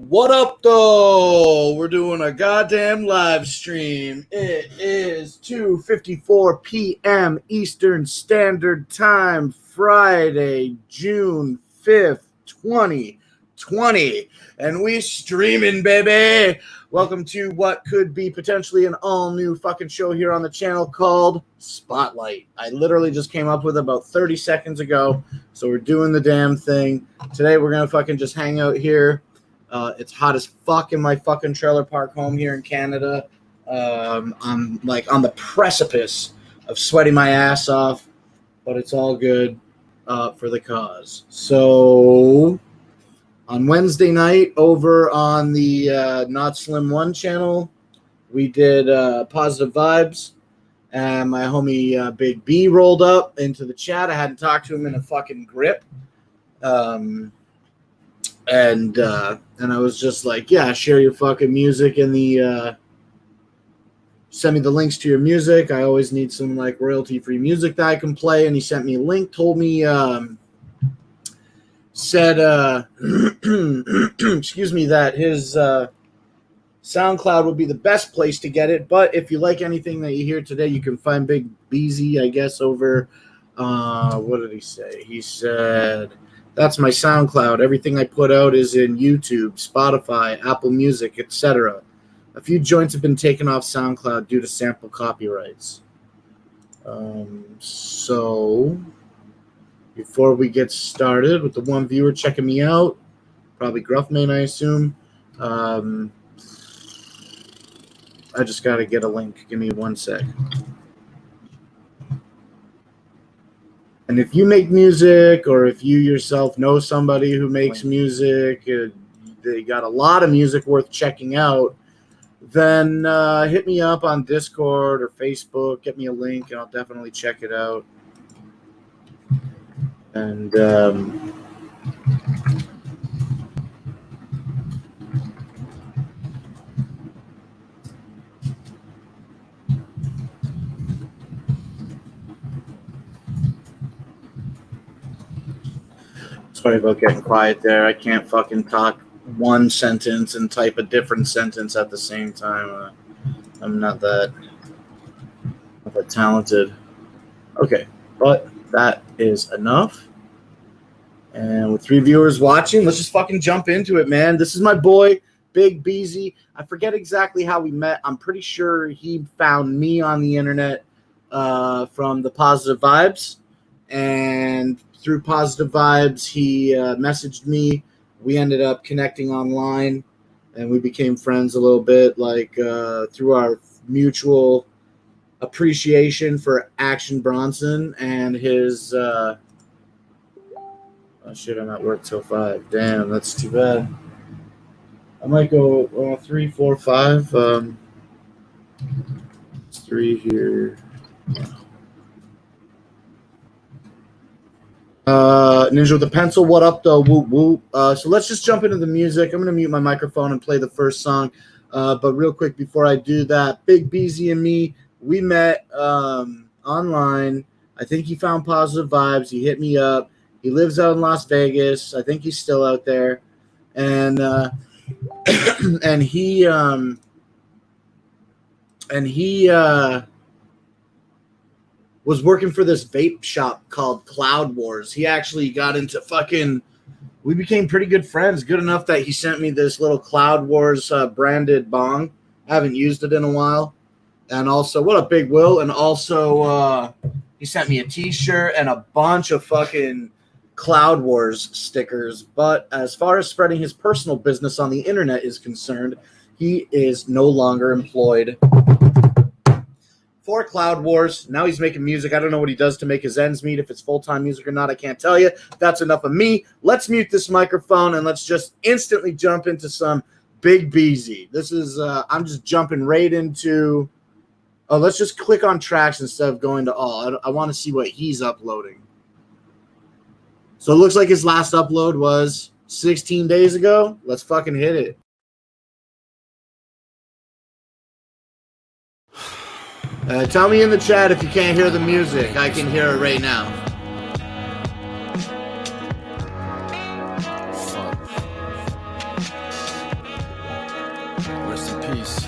What up, though? We're doing a goddamn live stream. It is 2:54 p.m. Eastern Standard Time, Friday, June 5th, 2020. And we streaming, baby. Welcome to what could be potentially an all-new fucking show here on the channel called Spotlight. I literally just came up with it about 30 seconds ago, so we're doing the damn thing. Today we're going to fucking just hang out here. It's hot as fuck in my fucking trailer park home here in Canada. I'm like on the precipice of sweating my ass off, but it's all good for the cause. So on Wednesday night over on the Not Slim 1 channel, we did Positive Vibes, and my homie Big B rolled up into the chat. I hadn't talked to him in a fucking grip. And I was just like, yeah, share your fucking music in the send me the links to your music. I always need some like royalty-free music that I can play. And he sent me a link, told me, said, excuse me, that his SoundCloud would be the best place to get it. But if you like anything that you hear today, you can find Big Beasy, I guess, over, what did he say? He said, that's my SoundCloud. Everything I put out is in YouTube, Spotify, Apple Music, etc. A few joints have been taken off SoundCloud due to sample copyrights. So, before we get started with the one viewer checking me out, probably Gruffman, I assume, I just got to get a link. Give me 1 sec. And if you make music, or if you yourself know somebody who makes music, they got a lot of music worth checking out, then hit me up on Discord or Facebook. Get me a link, and I'll definitely check it out. And sorry about getting quiet there. I can't fucking talk one sentence and type a different sentence at the same time. I'm not that talented. Okay, but that is enough. And with 3 viewers watching, let's just fucking jump into it, man. This is my boy, Big Beasy. I forget exactly how we met. I'm pretty sure he found me on the internet from the Positive Vibes. And through Positive Vibes, he messaged me. We ended up connecting online, and we became friends a little bit, like through our mutual appreciation for Action Bronson and his. Oh shit! I'm at work till 5. Damn, that's too bad. I might go 3, 4, 5. 3 here. Ninja with the pencil, what up, though? Whoop, whoop. So let's just jump into the music. I'm going to mute my microphone and play the first song. But real quick, before I do that, Big Beasy and me, we met online. I think he found Positive Vibes. He hit me up. He lives out in Las Vegas. I think he's still out there. And and he was working for this vape shop called Cloud Wars. He actually got into we became pretty good friends, good enough that he sent me this little Cloud Wars branded bong. I haven't used it in a while. And also, what up, Big Will? And also, he sent me a t-shirt and a bunch of fucking Cloud Wars stickers. But as far as spreading his personal business on the internet is concerned, he is no longer employed for Cloud Wars. Now he's making music. I don't know what he does to make his ends meet. If it's full-time music or not, I can't tell you. That's enough of me. Let's mute this microphone and let's just instantly jump into some Big Beasy. This is, I'm just jumping right into, let's just click on tracks instead of going to all. I want to see what he's uploading. So it looks like his last upload was 16 days ago. Let's fucking hit it. Tell me in the chat if you can't hear the music. I can hear it right now. Rest in peace.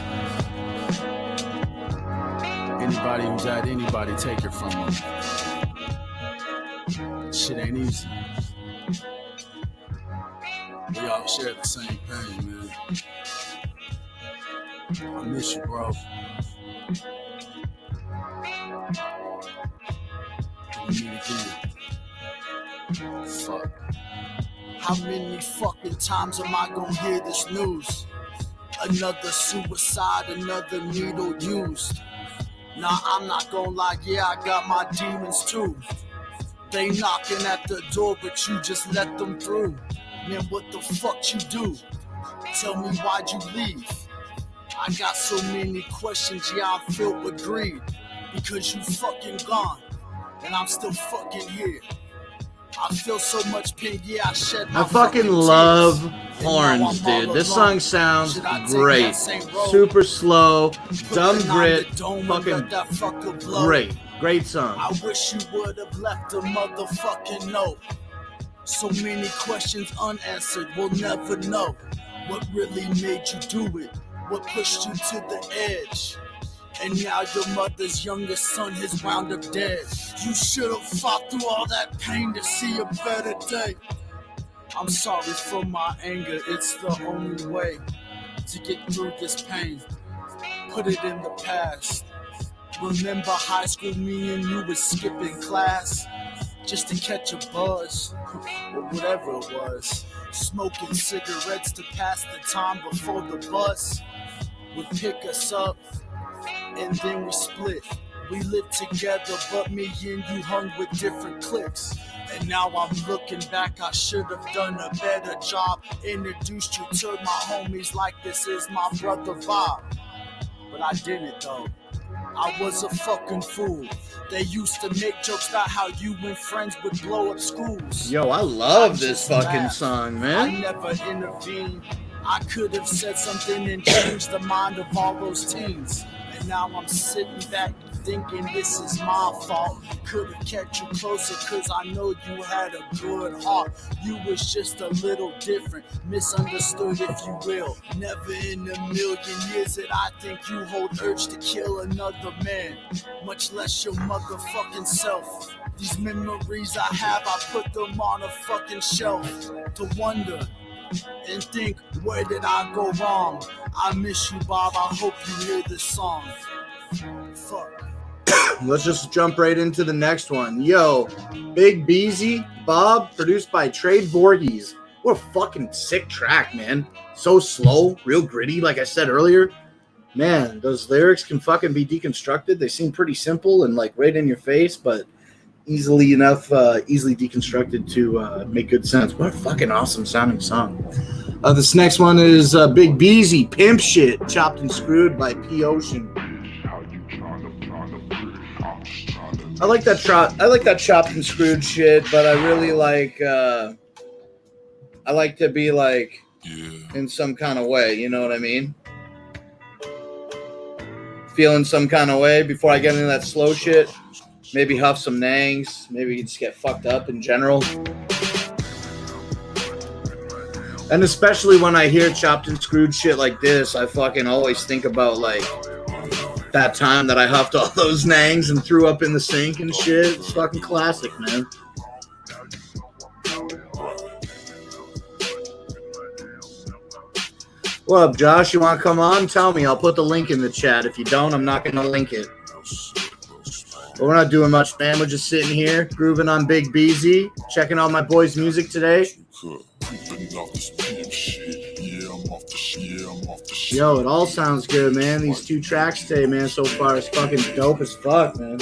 Anybody who's at anybody, take it from them. Shit ain't easy. We all share the same pain, man. I miss you, bro. We meet again. Fuck. How many fucking times am I gonna hear this news? Another suicide, another needle used. Nah, I'm not gonna lie, yeah, I got my demons too. They knocking at the door, but you just let them through. Man, what the fuck you do? Tell me why'd you leave? I got so many questions, yeah, I'm filled with greed. Because you fucking gone, and I'm still fucking here. I feel so much pain, yeah, I shed my I fucking love tears. horns, dude. This song sounds great. Super slow, dumb grit, fucking great. Great song. I wish you would have left a motherfucking note. So many questions unanswered, we'll never know. What really made you do it? What pushed you to the edge? And now your mother's youngest son is wound up dead. You should have fought through all that pain to see a better day. I'm sorry for my anger, it's the only way to get through this pain. Put it in the past. Remember high school, me and you was skipping class just to catch a buzz, or whatever it was. Smoking cigarettes to pass the time before the bus would pick us up, and then we split. We lived together, but me and you hung with different cliques. And now I'm looking back, I should have done a better job. Introduced you to my homies like this is my brother Bob. But I didn't though. I was a fucking fool. They used to make jokes about how you and friends would blow up schools. Yo, I love this fucking song, man. I never intervened. I could have said something and changed the mind of all those teens. And now I'm sitting back thinking this is my fault. Could have kept you closer cause I know you had a good heart. You was just a little different, misunderstood if you will. Never in a million years did I think you hold urge to kill another man, much less your motherfucking self. These memories I have, I put them on a fucking shelf to wonder and think, where did I go wrong? I miss you, Bob, I hope you hear this song. Fuck. Let's just jump right into the next one. Yo, Big Beasy, Bob, produced by Trade Voorhees. What a fucking sick track, man. So slow, real gritty, like I said earlier. Man, those lyrics can fucking be deconstructed. They seem pretty simple and like right in your face, but easily deconstructed to make good sense. What a fucking awesome sounding song. This next one is Big Beasy, Pimp Shit, Chopped and Screwed by P. Ocean. I like that chopped and screwed shit, but I really like I like to be like in some kind of way, you know what I mean? Feeling some kind of way before I get into that slow shit. Maybe huff some nangs, maybe just get fucked up in general. And especially when I hear chopped and screwed shit like this, I fucking always think about like that time that I huffed all those nangs and threw up in the sink and shit. It's fucking classic, man. What up, Josh? You want to come on? Tell me. I'll put the link in the chat. If you don't, I'm not going to link it. But we're not doing much, man. We're just sitting here, grooving on Big Beasy, checking out my boys' music today. Yo, it all sounds good, man. These two tracks today, man, so far is fucking dope as fuck, man.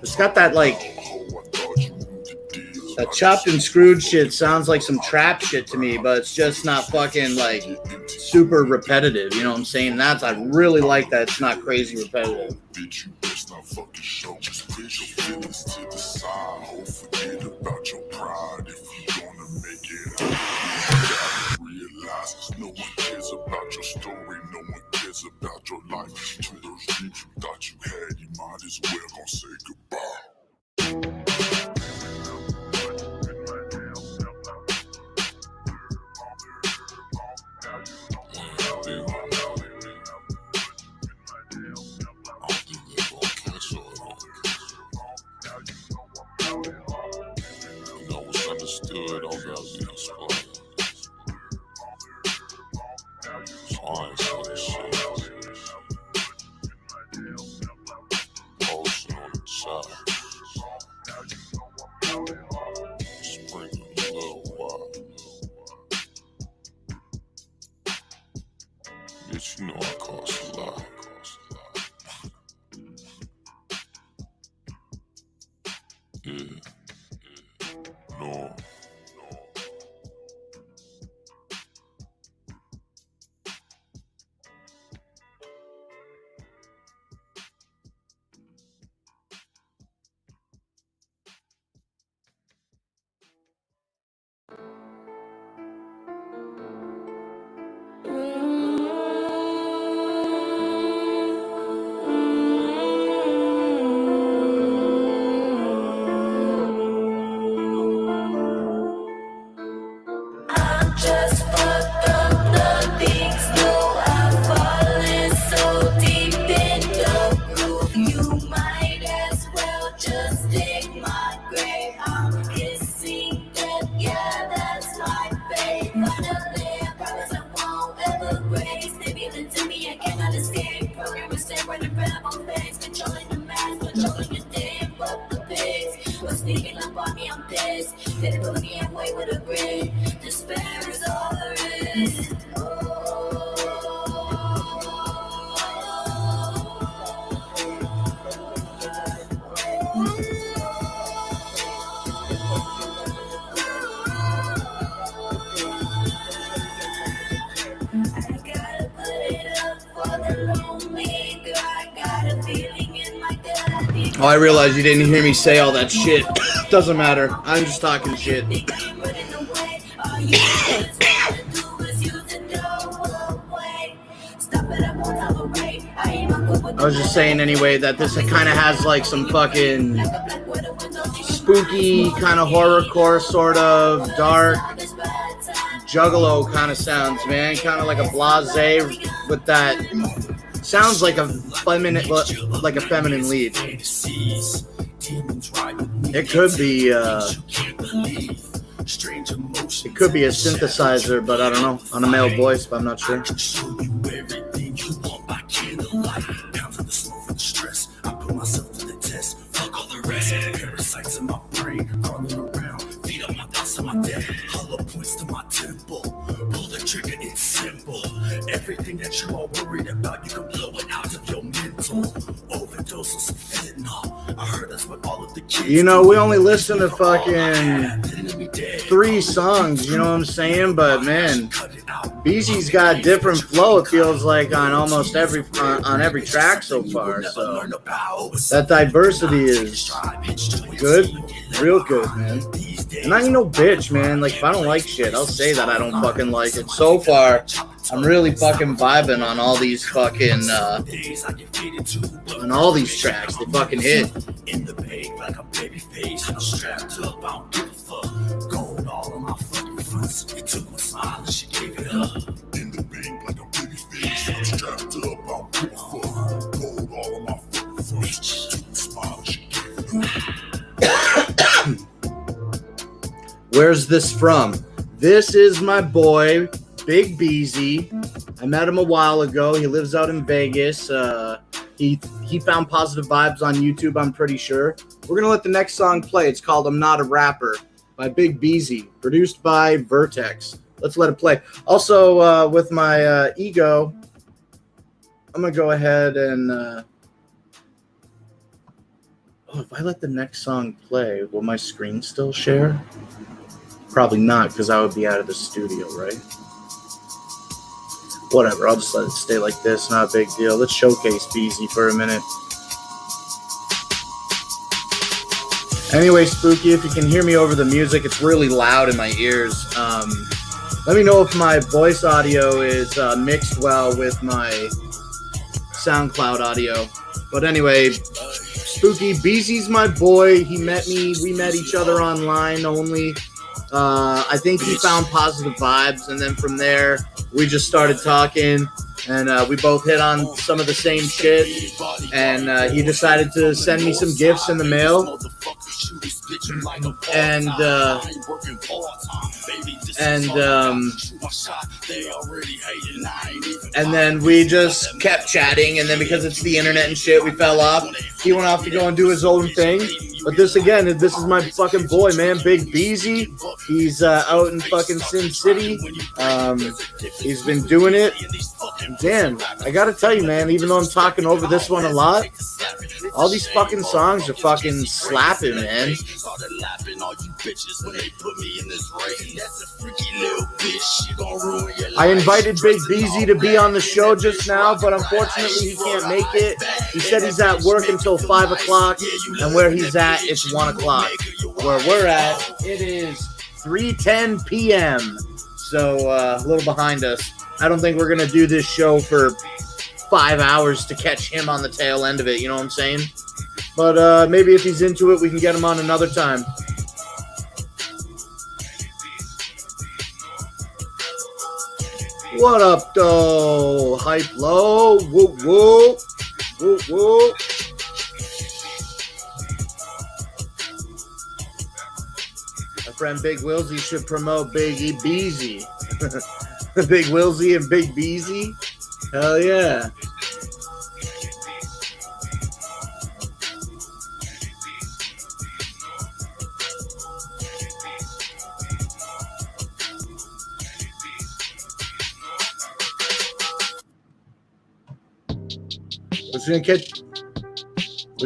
It's got that like that chopped and screwed shit sounds like some trap shit to me, but it's just not fucking like super repetitive. You know what I'm saying? I really like that. It's not crazy repetitive. misunderstood, all gotta be explained. So I ain't saying shit. Ocean on the side. Sprinkle a little while. Bitch, you know I cost a lot. Yeah. No. Just fucked up the things, no, I've fallen so deep in the groove. You might as well just dig my grave. I'm kissing death, yeah, that's my fate. Finally, I promise I won't ever grace. They beating to me, I cannot escape. Programmers stand right in front of my face, controlling the mass, controlling your day. Fuck the pigs, but sneaking up on me, I'm pissed. They put me away with a grin. Despair is all there is. Oh, I realize you didn't hear me say all that shit. Doesn't matter. I'm just talking shit. I was just saying anyway that this kind of has like some fucking spooky kind of horrorcore sort of dark juggalo kind of sounds, man. Kind of like a blasé with that. Sounds like a feminine lead. It could be a synthesizer, but I don't know. On a male voice, but I'm not sure. Parasites in my brain, crawling around, feet up my thoughts to my death, hollow points to my temple. Pull the trigger, it's simple. Everything that you're all worried about, you can blow it out of your mental. Overdose of some fentanyl. I heard that's what all of the kids. You know, we only listen to fucking 3 songs. You know what I'm saying? But man, Beasy's got different flow. It feels like on almost every track so far. So that diversity is good, real good, man. And I ain't no bitch, man. Like if I don't like shit, I'll say that I don't fucking like it. So far, I'm really fucking vibing on all these fucking on all these tracks. They fucking hit. In the bank like a baby face, I'm strapped up. I don't give a fuck. Gold all on my fucking fronts. It took my smile and she gave it up. In the bank like a baby face, I'm strapped up. I don't give a fuck. Gold all on my fucking fronts. It took my smile and she gave it up. Where's this from? This is my boy, Big Beasy. I met him a while ago. He lives out in Vegas. He found Positive Vibes on YouTube, I'm pretty sure. We're going to let the next song play. It's called I'm Not a Rapper by Big Beasy, produced by Vertex. Let's let it play. Also, with my ego, I'm going to go ahead and... if I let the next song play, will my screen still share? Probably not, because I would be out of the studio, right? Whatever, I'll just let it stay like this. Not a big deal. Let's showcase Beasy for a minute. Anyway, Spooky, if you can hear me over the music, it's really loud in my ears. Let me know if my voice audio is mixed well with my SoundCloud audio. But anyway, Spooky, Beasy's my boy. He met me. We met each other online only. I think he found Positive Vibes, and then from there, we just started talking, and we both hit on some of the same shit, and he decided to send me some gifts in the mail, and then we just kept chatting, and then because it's the internet and shit, we fell off. He went off to go and do his own thing. But this is my fucking boy, man, Big Beasy. He's out in fucking Sin City. He's been doing it. Damn, I gotta tell you, man, even though I'm talking over this one a lot, all these fucking songs are fucking slapping, man. I invited Big Beasy to be on the show just now, but unfortunately he can't make it. He said he's at work until 5 o'clock, and where he's at, it's 1 o'clock. Where we're at, it is 3:10 p.m., so a little behind us. I don't think we're going to do this show for 5 hours to catch him on the tail end of it, you know what I'm saying? But maybe if he's into it, we can get him on another time. What up, though? Hype low. Whoop, whoop. Whoop, whoop. My friend Big Willsy should promote Big Beasy. Big Willsy and Big Beasy? Hell yeah. We're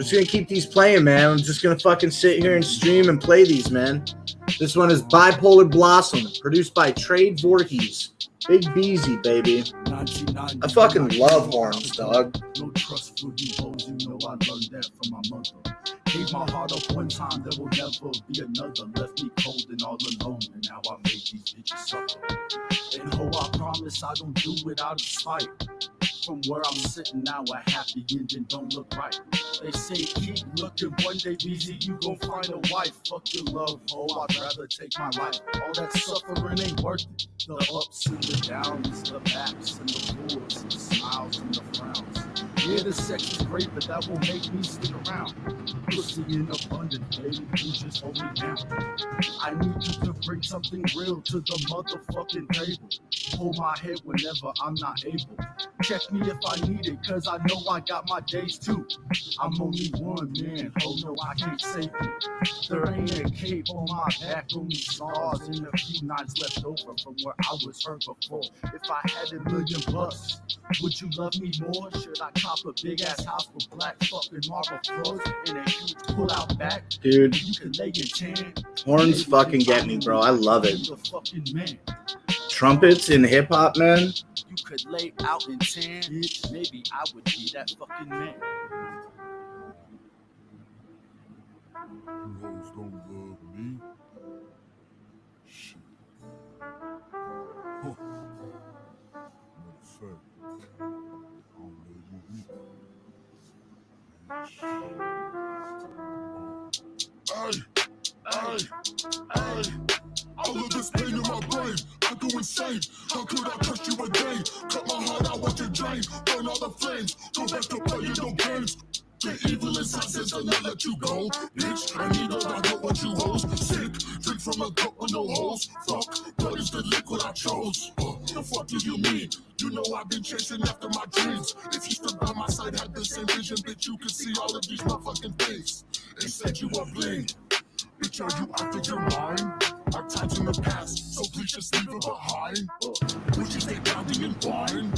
just gonna keep these playing, man. I'm just gonna fucking sit here and stream and play these, man. This one is Bipolar Blossom, produced by Trade Voorhees. Big Beasy, baby. I fucking love horns, dog. No trust for you hoes, you know I learned that from my mother. Gave my heart up one time, there will never be another. Left me cold and all alone, and now I make these bitches suffer. And ho, I promise I don't do it out of spite. From where I'm sitting now, a happy ending don't look right. They say keep looking, one day Beasy, you gon' find a wife. Fuck your love, ho, I'd rather take my life. All that suffering ain't worth it. The ups and the downs, the baps and the forwards, the smiles and the frowns. Yeah, the sex is great, but that won't make me stick around. Pussy in abundance, baby, you just hold me down. I need you to bring something real to the motherfucking table. Hold my head whenever I'm not able. Check me if I need it, cause I know I got my days too. I'm only one man, oh no, I can't save you. There ain't a cape on my back, only scars and a few nights left over from where I was hurt before. If I had $1 million bucks, would you love me more? Should I cop a big ass house with black fucking marble floors and a huge pull out back? Dude, you can lay in tan. Horns fucking get me, bro. I love it. The fucking man. Trumpets in hip hop, man. You could lay out in tan. Maybe I would be that fucking man. You hoes don't love me. Shit. Huh. Matter of fact, I don't love you either. Hey. I love this pain in my brain. I go insane. How could I touch you again? Cut my heart out with your drain. Burn all the flames. Go back to playing no games. The evil inside says I'll not let you go. Bitch, I need a I want you hoes. Sick, drink from a cup with no holes. Fuck, blood is the liquid I chose. The fuck do you mean? You know I've been chasing after my dreams. If you stood by my side, had the same vision, bitch, you could see all of these motherfucking things. They said you were bling. Bitch, are you out of your mind? Our time's in the past, so please just leave it behind. Would you stay pounding and wine?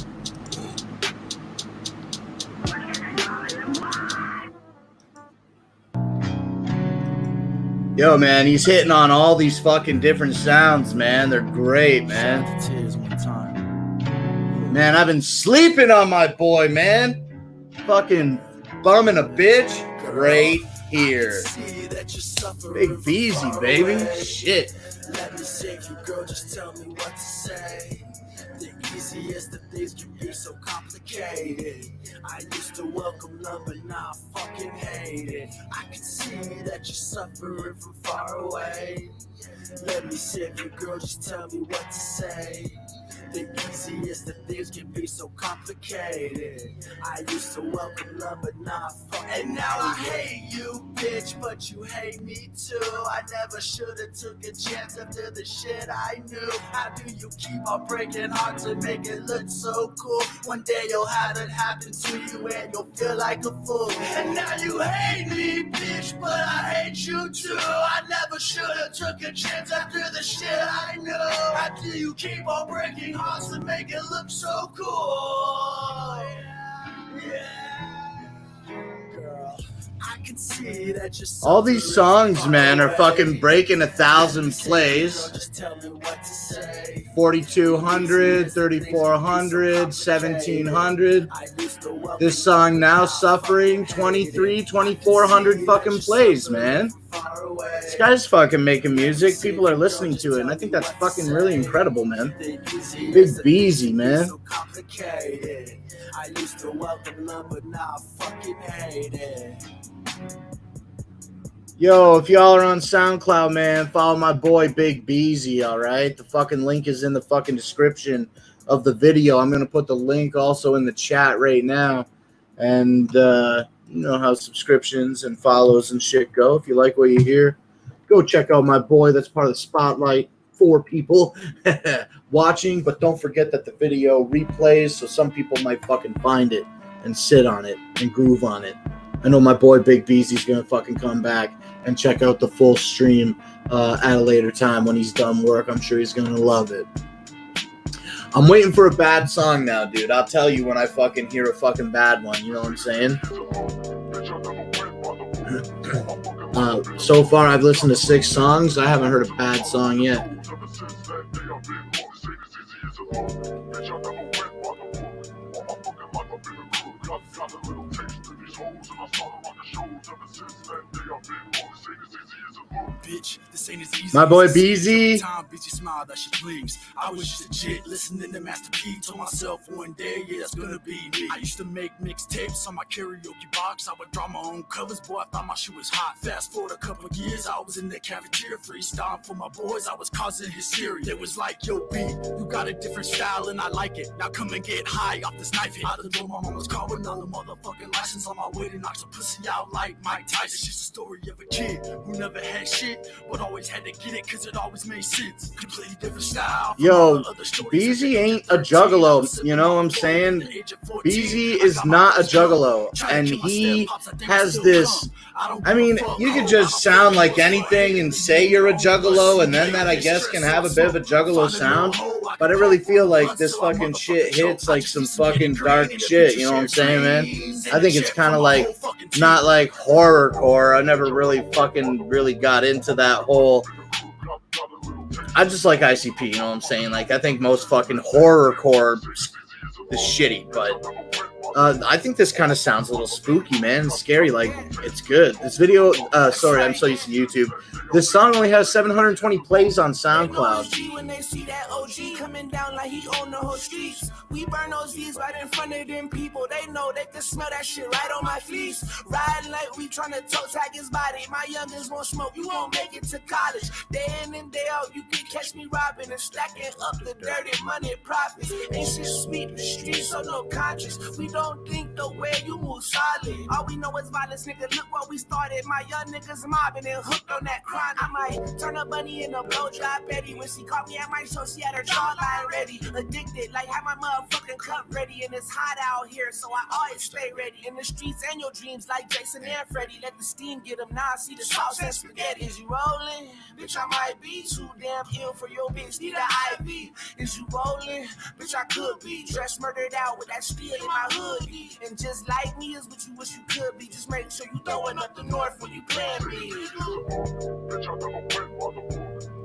Yo, man, he's hitting on all these fucking different sounds, man. They're great, man. Man, I've been sleeping on my boy, man. Fucking bumming a bitch. Right here. Big Beasy, baby. Shit. Let me save you, girl, just tell me what to say. The easiest of things can be so complicated. I used to welcome love, but now I fucking hate it. I can see that you're suffering from far away. Let me save you, girl, just tell me what to say. The easiest of things can be so complicated. I used to welcome love, but not fuck. And now I hate you, bitch, but you hate me too. I never should've took a chance after the shit I knew. How do you keep on breaking hearts and make it look so cool? One day you'll have it happen to you and you'll feel like a fool. And now you hate me, bitch, but I hate you too. I never should've took a chance after the shit I knew. How do you keep on breaking hearts and make it look so cool? Yeah. Girl, I can see that you're All these songs, man, are fucking breaking 1,000 plays. Just tell me what to say. 4,200, 3,400, 1,700. This song now suffering 2,400 fucking plays, man. This guy's fucking making music. People are listening to it, and I think that's fucking really incredible, man. Big Beasy, man. I used to welcome love, but now I fucking hate it. Yo, if y'all are on SoundCloud, man, follow my boy Big Beasy, all right? The fucking link is in the fucking description of the video. I'm going to put the link also in the chat right now. And you know how subscriptions and follows and shit go. If you like what you hear, go check out my boy. That's part of the Spotlight for people watching. But don't forget that the video replays, so some people might fucking find it and sit on it and groove on it. I know my boy Big Beasy's going to fucking come back and check out the full stream at a later time when he's done work. I'm sure he's going to love it. I'm waiting for a bad song now, dude. I'll tell you when I fucking hear a fucking bad one. You know what I'm saying? So far, I've listened to 6 songs. I haven't heard a bad song yet. Bitch, this ain't as easy. My boy Beasy. Smile that she brings. I was just legit listening to Master P. Told myself one day, yeah, that's gonna be me. I used to make mixtapes on my karaoke box. I would draw my own colors, boy. I thought my shit was hot. Fast forward a couple of years, I was in the cafeteria freestyling for my boys. I was causing hysteria. It was like, yo, B, you got a different style and I like it. Now come and get high off this knife hit. Out the door, my mom was calling on the motherfucking license on my way to knock some pussy out like Mike Tyson. It's just a story of a kid who never had shit, but always had to get it cause it always made sense. Completely different style. Yo, Beasy ain't a juggalo, you know what I'm saying? Beasy is not a juggalo, and he has this, I mean, you could just sound like anything and say you're a juggalo, and then that, I guess, can have a bit of a juggalo sound, but I really feel like this fucking shit hits like some fucking dark shit, you know what I'm saying, man? I think it's kind of like, not like horrorcore. I never really fucking really got into that whole, I just like ICP, you know what I'm saying? Like, I think most fucking horrorcore is shitty, but I think this kind of sounds a little spooky, man. It's scary. Like, it's good. This video, sorry, I'm so used to YouTube. This song only has 720 plays on SoundCloud. When they see that OG coming down like he own the whole streets, we burn those V's right in front of them people. They know they can smell that shit right on my fleece. Riding like we trying to toe tag his body. My youngest won't smoke, you won't make it to college. Day in and day out, you can catch me robbing and stacking up the dirty money profits. Ain't shit sweet, the streets so no conscience. We don't think the way you move solid. All we know is violence, nigga. Look what we started. My young niggas mobbing and hooked on that crime. I might turn a bunny in a blow job Betty. When she caught me at my show, she had her jawline ready. Addicted, like had my motherfucking cup ready. And it's hot out here, so I always stay ready. In the streets and your dreams, like Jason and Freddy. Let the steam get them. Now I see the sauce and spaghetti. Is you rolling? Bitch, I might be too damn ill for your bitch. Need an IV. Is you rolling? Bitch, I could be dressed murdered out with that steel in my hoodie. And just like me is what you wish you could be. Just make sure you throwing up the north when you playing me. Bitch, I never went by the book.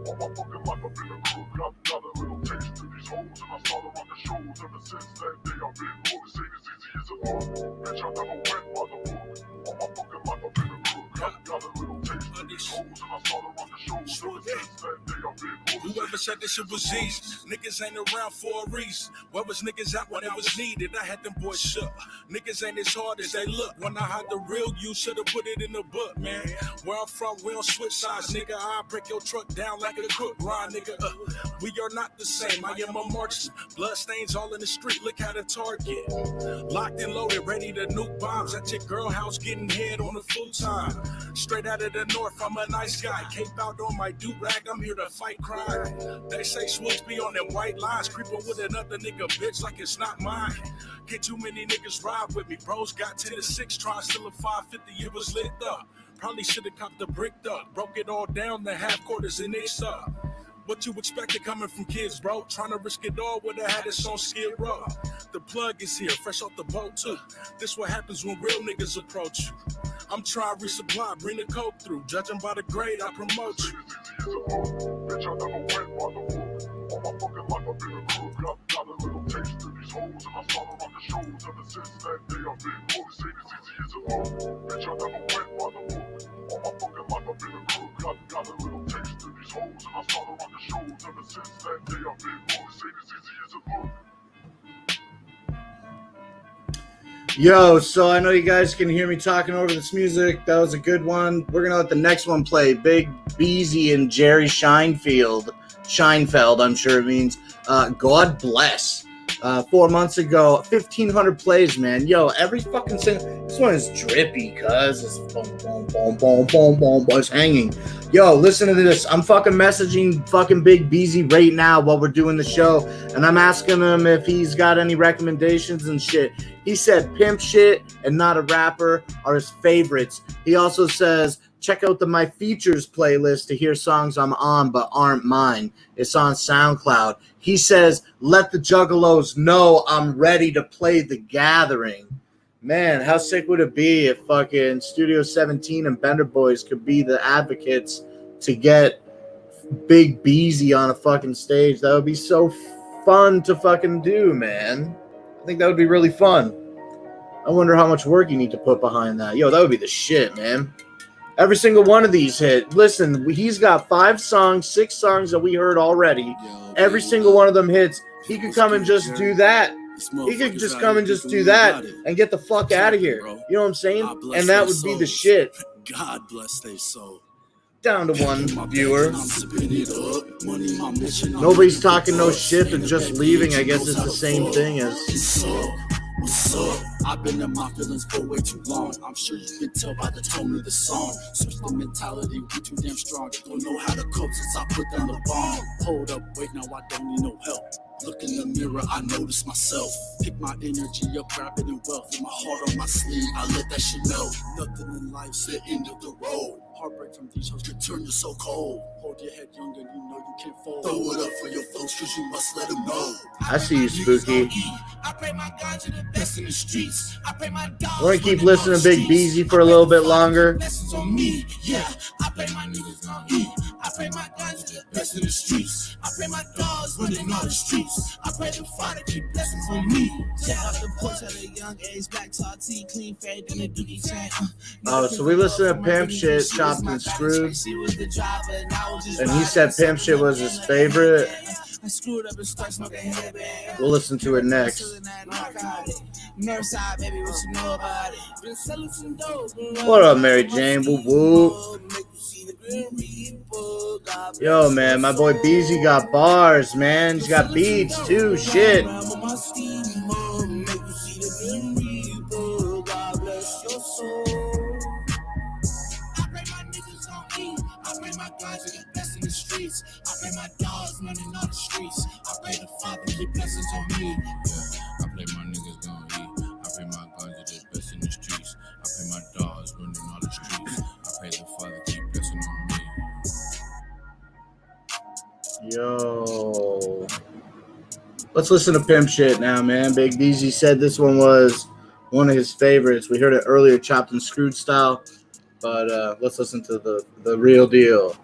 All my fucking life I've been a crook. Got a little taste to these hoes, and I started rocking shows. Ever since that day I've been holding shit as easy as a book. Bitch, I never went by the book. All my fucking life I've been a crook. Got a little taste to these hoes, and I started rocking shows. Ever since that day I've been holding shit as easy as a book. never said this shit was easy. Niggas ain't around for a reason. Where was niggas at when it was needed? I had them boys shook. Niggas ain't as hard as they look. When I had the real you, should've put it in the book, man. Where I'm from, we don't switch sides, nigga. I break your truck down like a crook grind, nigga. We are not the same. I am a marksman. Blood stains all in the street. Look how the target. Locked and loaded, ready to nuke bombs at your girl house, getting head on the full time. Straight out of the north, I'm a nice guy. Cape out on my do-rag, I'm here to fight crime. They say switch be on them white lines, creeping with another nigga bitch like it's not mine. Get too many niggas ride with me. Bros got 10 to 6, trying to steal a 550, it was lit up. Probably should've copped the bricked up. Broke it all down to half quarters and it's up. What you expected coming from kids, bro? Trying to risk it all, would've had it on Skid Row. The plug is here, fresh off the boat too. This what happens when real niggas approach you. I'm trying to resupply, bring the coke through. Judging by the grade, I promote you. Bitch, I never went by the book. All my fucking life I've been a crook. Got a little taste of these hoes, and I started rocking shows. Ever since that day I've been hoes, ain't as easy as it looks. Bitch, I never went by the book. All my fucking life I've been a crook. Got a little taste of these hoes, and I started rocking shows. Ever since that day I've been hoes, ain't as easy as it looks. Yo, so I know you guys can hear me talking over this music. That was a good one. We're going to let the next one play. Big Beasy and Jerry Scheinfeld, I'm sure it means. God Bless. 4 months ago, 1,500 plays, man. Yo, every fucking single... This one is drippy, cuz. It's boom, boom, boom, boom, boom, boom, boom. It's hanging. Yo, listen to this. I'm fucking messaging fucking Big Beasy right now while we're doing the show, and I'm asking him if he's got any recommendations and shit. He said Pimp Shit and Not a Rapper are his favorites. He also says, check out the My Features playlist to hear songs I'm on but aren't mine. It's on SoundCloud. He says, let the Juggalos know I'm ready to play The Gathering. Man, how sick would it be if fucking Studio 17 and Bender Boys could be the advocates to get Big Beasy on a fucking stage? That would be so fun to fucking do, man. I think that would be really fun. I wonder how much work you need to put behind that. Yo, that would be the shit, man. Every single one of these hit. Listen, he's got 5 songs, 6 songs that we heard already. Every single one of them hits. He could come and just do that. He could just come and just do that and get the fuck out of here. You know what I'm saying? And that would be the shit. God bless their soul. Down to one viewer. Nobody's talking no shit. They're just leaving. I guess it's the same thing as... What's up? I've been in my feelings for way too long. I'm sure you can tell by the tone of the song. Switch the mentality, we too damn strong. Don't know how to cope since I put down the bomb. Hold up, wait, now I don't need no help. Look in the mirror, I notice myself. Pick my energy up, grab it in wealth. With my heart on my sleeve, I let that shit melt. Nothing in life's the end of the road. Heartbreak from these hoes can turn you so cold. Hold your head young and you know you can't fold. Throw it up for your folks, cause you must let them know. I see you, Spooky. I pray my God to the best in the streets. I pray my dogs. We're gonna keep listening to Big Beasy for a little bit longer. Blessings on me, yeah. I pray my niggas gon' eat. I pray my God to the best in the streets. I pray my dogs running all the streets. I pray the Father keep blessings on me. Check out the porch at a young age, black tall tee, clean fade in the dookie chain. Oh, so we listen to Pimp Shit, Chopped and Screwed, and he said Pimp Shit was his favorite. We'll listen to it next. What up, Mary Jane? Woo woo. Yo, man, my boy Beasy got bars, man. He's got beats too. Shit. I pray my dogs running all the streets. I pray the Father keep blessings on me. I pray my niggas gon' eat. I pray my guns are the best in the streets. I pray my dogs running all the streets. I pray the Father keep blessing on me. Yo. Let's listen to Pimp Shit now, man. Big Beasy said this one was one of his favorites. We heard it earlier, chopped and screwed style. But let's listen to the real deal.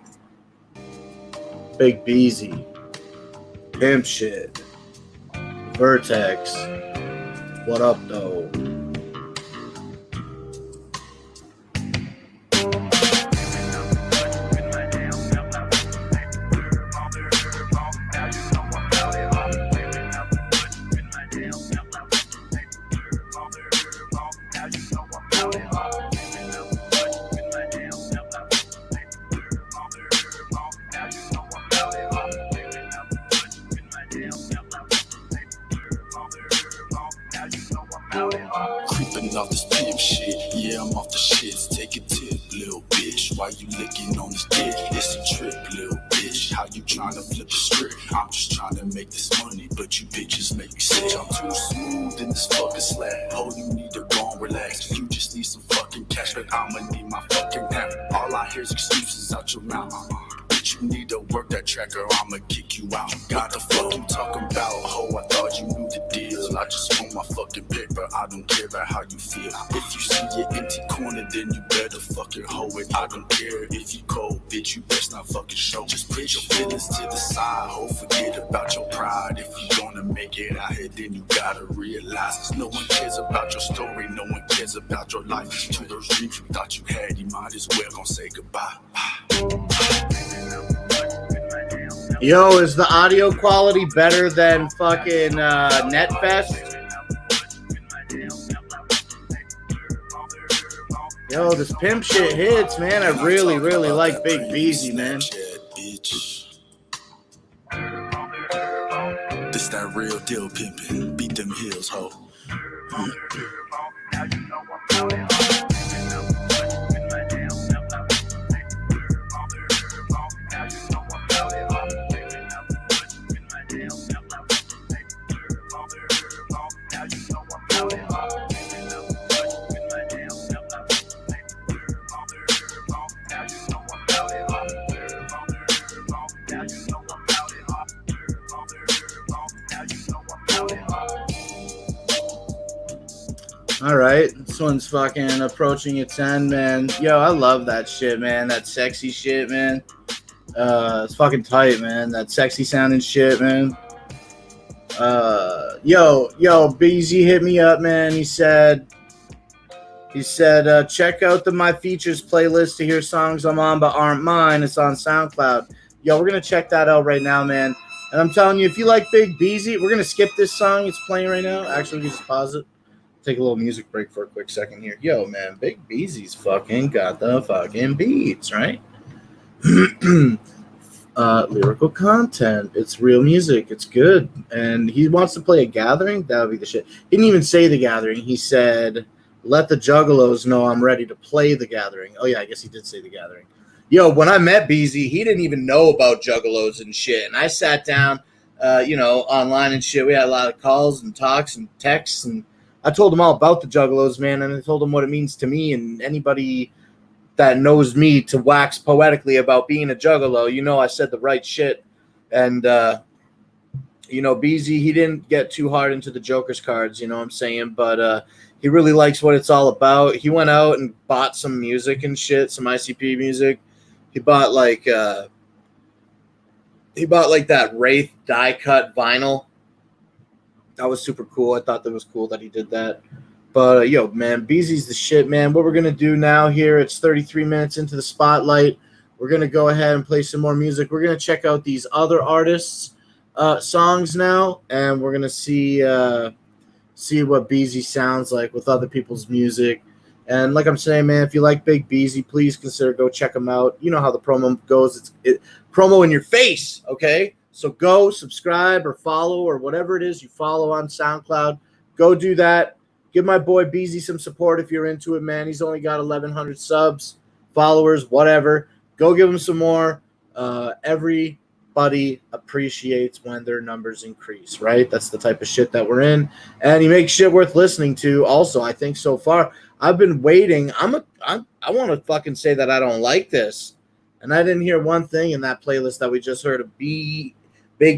Big Beasy, Pimp Shit, Vertex, what up though? Tripping off this pimp shit, yeah, I'm off the shits. Take a tip, little bitch. Why you licking on this dick? It's a trip, little bitch. How you tryna flip the script? I'm just tryna make this money, but you bitches make me sick. I'm too smooth in this fucking slap. Oh, you need to go and relax. You just need some fucking cash, but I'ma need my fucking app. All I hear is excuses out your mouth. Bitch, you need to work that track or I'ma kick you out. Got the fuck you talking about, ho? I thought you knew the deal. I just want my fucking paper. I don't care about how you feel. If you see your empty corner, then you better fucking hold it. I don't care if you cold, bitch. You best not fucking show. Just put your feelings to the side. Ho, forget about your pride. If you gonna make it out here, then you gotta realize no one cares about your story. No one cares about your life. To those dreams you thought you had, you might as well gonna say goodbye. Yo, is the audio quality better than fucking NetFest? Yo, this pimp shit hits, man. I really, really like Big Beasy, man. This that real deal pimpin'. Beat them heels, ho. All right, this one's fucking approaching its end, man. Yo, I love that shit, man. That sexy shit, man. It's fucking tight, man. That sexy sounding shit, man. Yo, Beasy hit me up, man. He said, check out the My Features playlist to hear songs I'm on but aren't mine. It's on SoundCloud. Yo, we're gonna check that out right now, man. And I'm telling you, if you like Big Beasy, we're gonna skip this song. It's playing right now. Actually, we can just pause it. Take a little music break for a quick second here. Yo, man, Big Beasy's fucking got the fucking beats, right? Lyrical content. It's real music. It's good. And he wants to play a gathering. That would be the shit. He didn't even say the gathering. He said, let the juggalos know I'm ready to play the gathering. Oh, yeah, I guess he did say the gathering. Yo, when I met Beasy, he didn't even know about juggalos and shit. And I sat down, online and shit. We had a lot of calls and talks and texts, and I told him all about the juggalos, man, and I told him what it means to me and anybody that knows me to wax poetically about being a juggalo. You know, I said the right shit. And, Beasy, he didn't get too hard into the Joker's cards, you know what I'm saying? But he really likes what it's all about. He went out and bought some music and shit, some ICP music. He bought that Wraith die-cut vinyl. That was super cool. I thought that was cool that he did that. But, yo, man, Beasy's the shit, man. What we're going to do now here, it's 33 minutes into the spotlight. We're going to go ahead and play some more music. We're going to check out these other artists' songs now, and we're going to see what Beasy sounds like with other people's music. And like I'm saying, man, if you like Big Beasy, please consider go check him out. You know how the promo goes. It's promo in your face, okay? So go subscribe or follow or whatever it is you follow on SoundCloud. Go do that. Give my boy Beasy some support if you're into it, man. He's only got 1,100 subs, followers, whatever. Go give him some more. Everybody appreciates when their numbers increase, right? That's the type of shit that we're in. And he makes shit worth listening to also, I think, so far. I've been waiting. I want to fucking say that I don't like this. And I didn't hear one thing in that playlist that we just heard of Big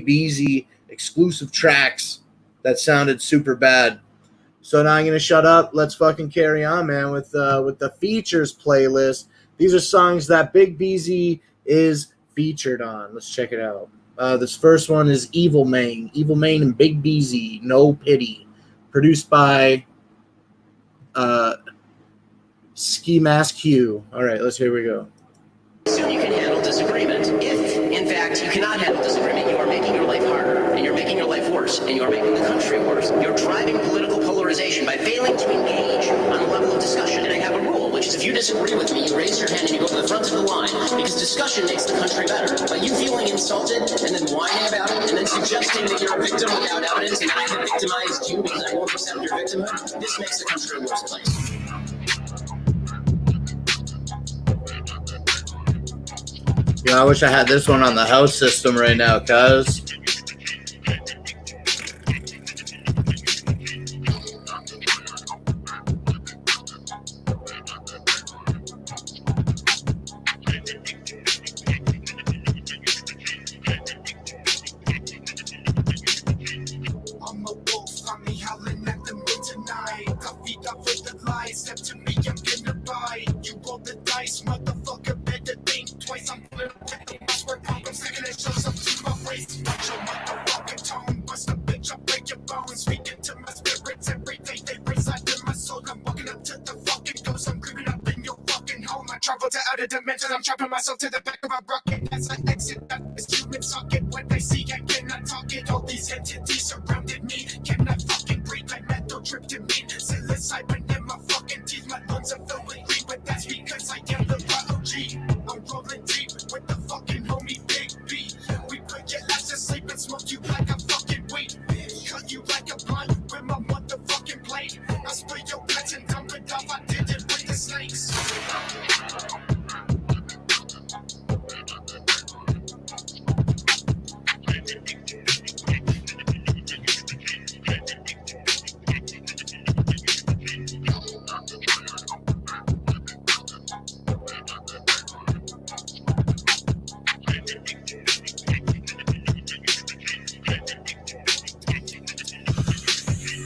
Beasy exclusive tracks that sounded super bad. So now I'm going to shut up. Let's fucking carry on, man, with the features playlist. These are songs that Big Beasy is featured on. Let's check it out. This first one is Evil Mane and Big Beasy, No Pity. Produced by Ski Mask Q. All right, here we go. Soon you can handle disagreement. If, in fact, you cannot handle disagreement, you are making your life harder, and you're making your life worse, and you are making the country worse. You're driving political polarization by failing to engage on a level of discussion. And I have a rule, which is if you disagree with me, you raise your hand and you go to the front of the line, because discussion action makes the country better. But you feeling insulted and then whining about it and then suggesting that you're a victim without evidence and I have victimized you because I won't accept your victimhood, this makes the country a worse place. Yeah, I wish I had this one on the house system right now, cuz. I'm a wolf, I'm me howling at the moon tonight. I feed off with the lies, step to me, I'm gonna bite. You roll the dice, motherfucker, better think twice. I'm pulling away, I swear I'm second and shows up to my waist. Watch your motherfucking tone, bust a bitch, I'll break your bones. Speaking to my spirits every day, they reside in my soul. I'm walking up to the fucking ghost, I'm creeping up in your fucking home. I travel to outer dimensions, I'm trapping myself to the back of a rocket. As I exit that this human socket, when they see I cannot talk it. All these entities surrounded me, cannot fucking breathe like methyltryptamine. Psilocybin in my fucking teeth, my lungs are filled with green, but that's because I am the OG. I'm rolling deep with the fucking homie Big B. We put your ass to sleep and smoke you like a fucking weed. Cut you like a blunt with my motherfucking blade. I spill your guts and dump it off, I did it with the snakes.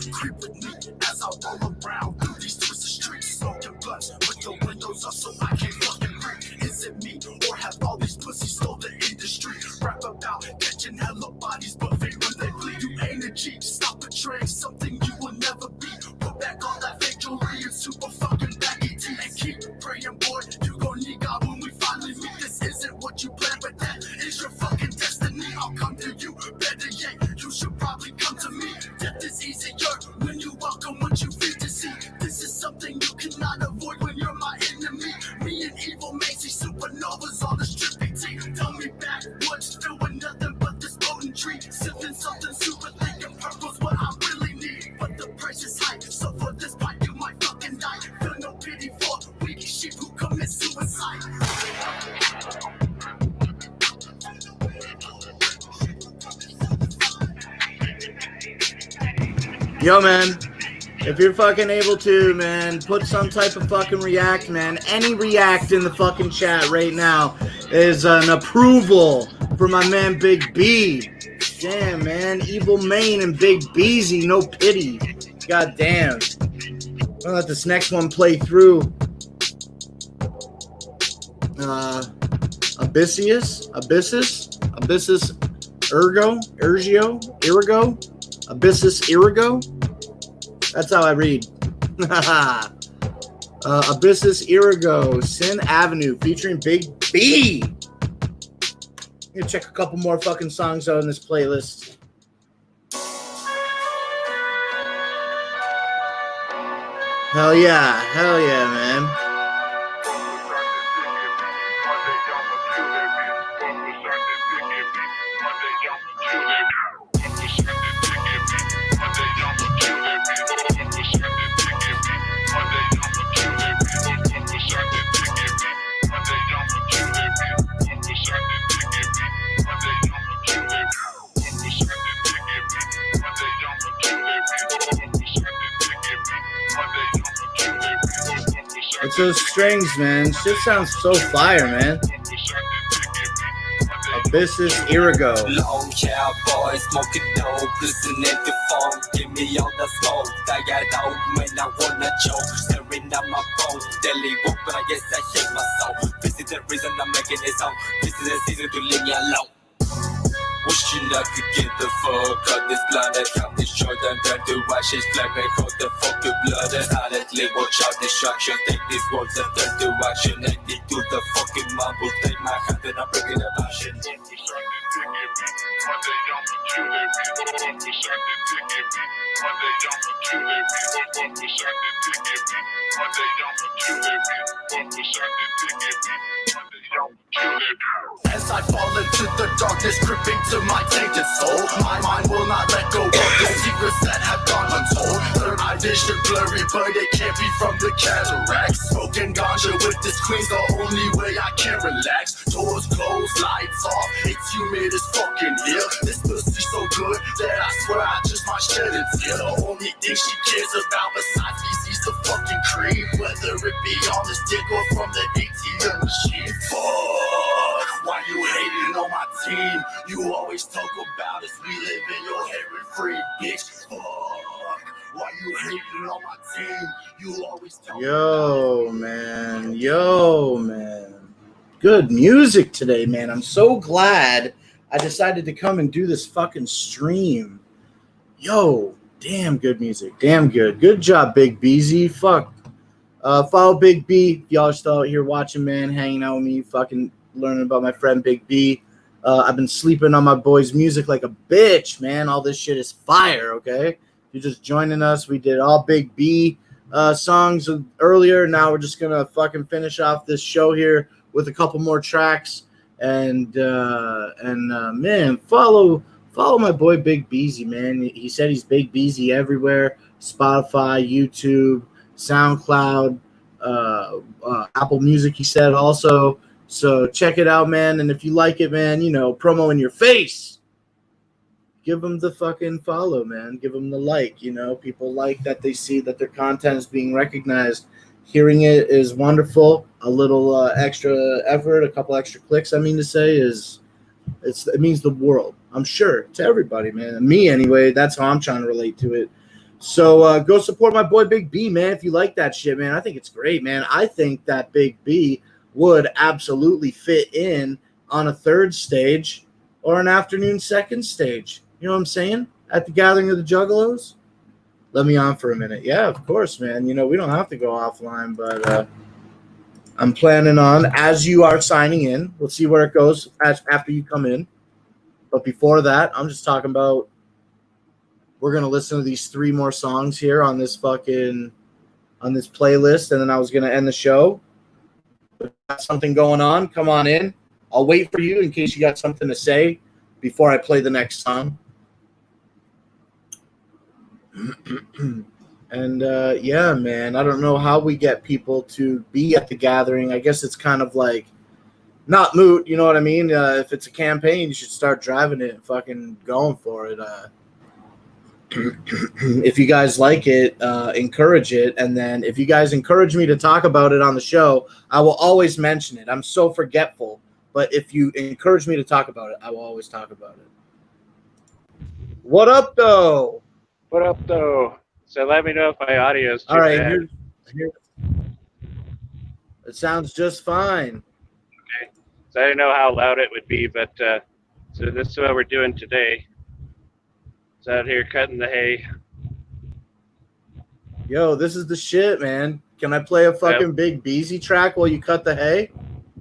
Creep with me as I roll around through these twisted streets, smoking blunts with the windows up so I can't fucking breathe. Is it me or have all these pussies stole the industry? Rap about catching hella bodies, but fake when they bleed. You ain't a G, stop betraying something you will never be. Put back all that fake jewelry and super fucking baggy teeth and keep praying, boy. You gon' need God when we finally meet. This isn't what you planned, but that is your fucking destiny. I'll come to you, better yet, you should probably come to me. Death is easier when you welcome what you feel to see. This is something you cannot avoid when you're my enemy. Me and evil Macy supernovas on the stripping team. Tell me backwoods, doing nothing but this potent tree. Sipping something super thick and purple's what I really need. But the price is high, so for this pipe you might fucking die. Feel no pity for weak sheep who commit suicide. Yo, man, if you're fucking able to, man, put some type of fucking react, man. Any react in the fucking chat right now is an approval for my man Big B. Damn, man, Evil Main and Big Beasy, no pity. God damn. I'll let this next one play through. Abyssus, Abyssus Irigo. That's how I read. Abyssus Irigo, Sin Avenue, featuring Big B. I'm gonna check a couple more fucking songs out in this playlist. Hell yeah, man. It's those strings, man. Shit sounds so fire, man. Abyssus Irigo. Long hair boy, smoking dope, listening to phone. Give me all the smoke. I got out when I wanna choke. Staring at my phone, daily walk, but I guess I hate my soul. This is the reason I'm making this song. This is the season to leave me alone. Wishing I could get the fuck out this planet. Have this short and turn to ashes. Flag me for the fucking blood. And silently watch out destruction. Take these words and turn to action. Empty to the fucking mumble. Take my hand and I'm bringing a passion. Monday, As I fall into the darkness, gripping to my tainted soul, my mind will not let go of the secrets that have gone untold. Third eye vision blurry, but it can't be from the cataracts. Smoking ganja with this queen's the only way I can relax. Doors closed, lights off, it's humid as fucking here. This pussy so good that I swear I just might shed a tear. The only thing she cares about besides Beasy's the fucking cream, whether it be on this dick or from the ATM machine. Fuck, why you hating on my team? You always talk about us, we live in your heaven free, bitch. Fuck, why you hating on my team? You always talk Yo, man. Yo, man. Good music today, man. I'm so glad I decided to come and do this fucking stream. Yo, damn good music. Damn good. Good job, Big Beasy. Fuck. Follow Big B. If y'all are still out here watching, man, hanging out with me, fucking learning about my friend Big B. I've been sleeping on my boy's music like a bitch, man. All this shit is fire, okay? If you're just joining us, we did all Big B songs earlier. Now we're just gonna fucking finish off this show here with a couple more tracks. And man, follow my boy Big Beasy, man. He said he's Big Beasy everywhere: Spotify, YouTube, SoundCloud, Apple Music, he said also. So check it out, man. And if you like it, man, you know, promo in your face. Give them the fucking follow, man. Give them the like. You know, people like that they see that their content is being recognized. Hearing it is wonderful. A little extra effort, a couple extra clicks, I mean to say, it means the world. I'm sure to everybody, man. And me anyway. That's how I'm trying to relate to it. So go support my boy Big B, man. If you like that shit, man, I think it's great, man. I think that Big B would absolutely fit in on a third stage or an afternoon second stage. You know what I'm saying? At the Gathering of the Juggalos. Let me on for a minute. Yeah, of course, man. You know, we don't have to go offline, but I'm planning on, as you are signing in, we'll see where it goes after you come in. But before that, I'm just talking about we're going to listen to these 3 more songs here on this playlist, and then I was going to end the show. If you got something going on, come on in. I'll wait for you in case you got something to say before I play the next song. And yeah, man, I don't know how we get people to be at the gathering. I guess it's kind of like not moot, you know what I mean? If it's a campaign, you should start driving it and fucking going for it. If you guys like it, encourage it. And then if you guys encourage me to talk about it on the show, I will always mention it. I'm so forgetful. But if you encourage me to talk about it, I will always talk about it. What up, though? What up, though? So let me know if my audio is too All right, bad. it sounds just fine. Okay. So I didn't know how loud it would be, but so this is what we're doing today. It's out here cutting the hay. Yo, this is the shit, man. Can I play a fucking Big Beasy track while you cut the hay?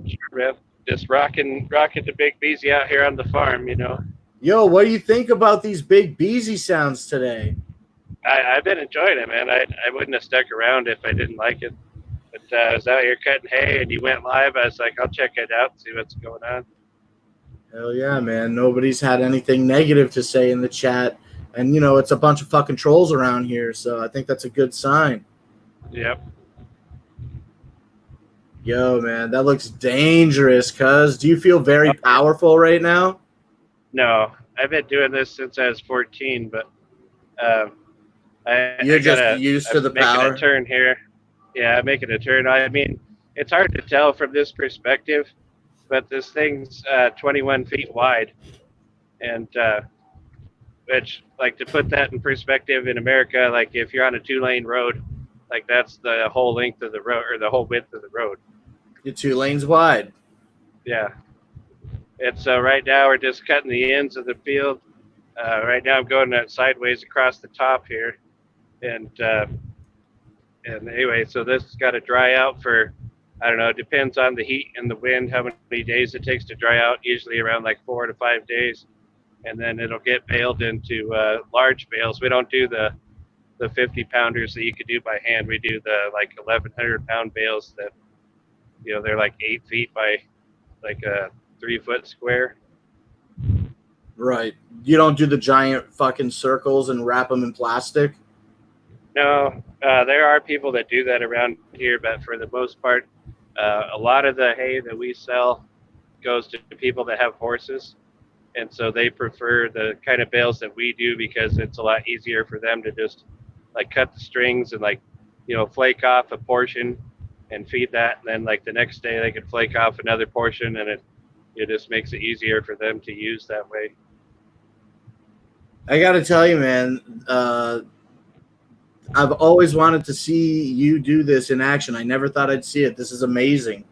Sure, just rocking the Big Beasy out here on the farm, you know. Yo, what do you think about these Big Beasy sounds today? I've been enjoying it, man. I wouldn't have stuck around if I didn't like it. But I was out here cutting hay, and you went live. I was like, I'll check it out and see what's going on. Hell yeah, man. Nobody's had anything negative to say in the chat. And, you know, it's a bunch of fucking trolls around here, so I think that's a good sign. Yep. Yo, man, that looks dangerous, cuz. Do you feel very powerful right now? No, I've been doing this since I was 14, but You're just used to the power? Making a turn here. Yeah, I'm making a turn. I mean, it's hard to tell from this perspective, but this thing's 21 feet wide. And which, like, to put that in perspective in America, like, if you're on a 2-lane road, like, that's the whole length of the road, or the whole width of the road. You're 2 lanes wide. Yeah. And so right now we're just cutting the ends of the field. Right now I'm going sideways across the top here. And anyway, so this has got to dry out for, I don't know, it depends on the heat and the wind, how many days it takes to dry out, usually around like 4 to 5 days. And then it'll get baled into large bales. We don't do the 50-pounders that you could do by hand. We do the like 1,100-pound bales that, you know, they're like 8 feet by like a 3-foot square. Right. You don't do the giant fucking circles and wrap them in plastic? No, there are people that do that around here, but for the most part, a lot of the hay that we sell goes to people that have horses, and so they prefer the kind of bales that we do because it's a lot easier for them to just like cut the strings and like, flake off a portion and feed that, and then like the next day they can flake off another portion, and it just makes it easier for them to use that way. I got to tell you, man, I've always wanted to see you do this in action. I never thought I'd see it. This is amazing.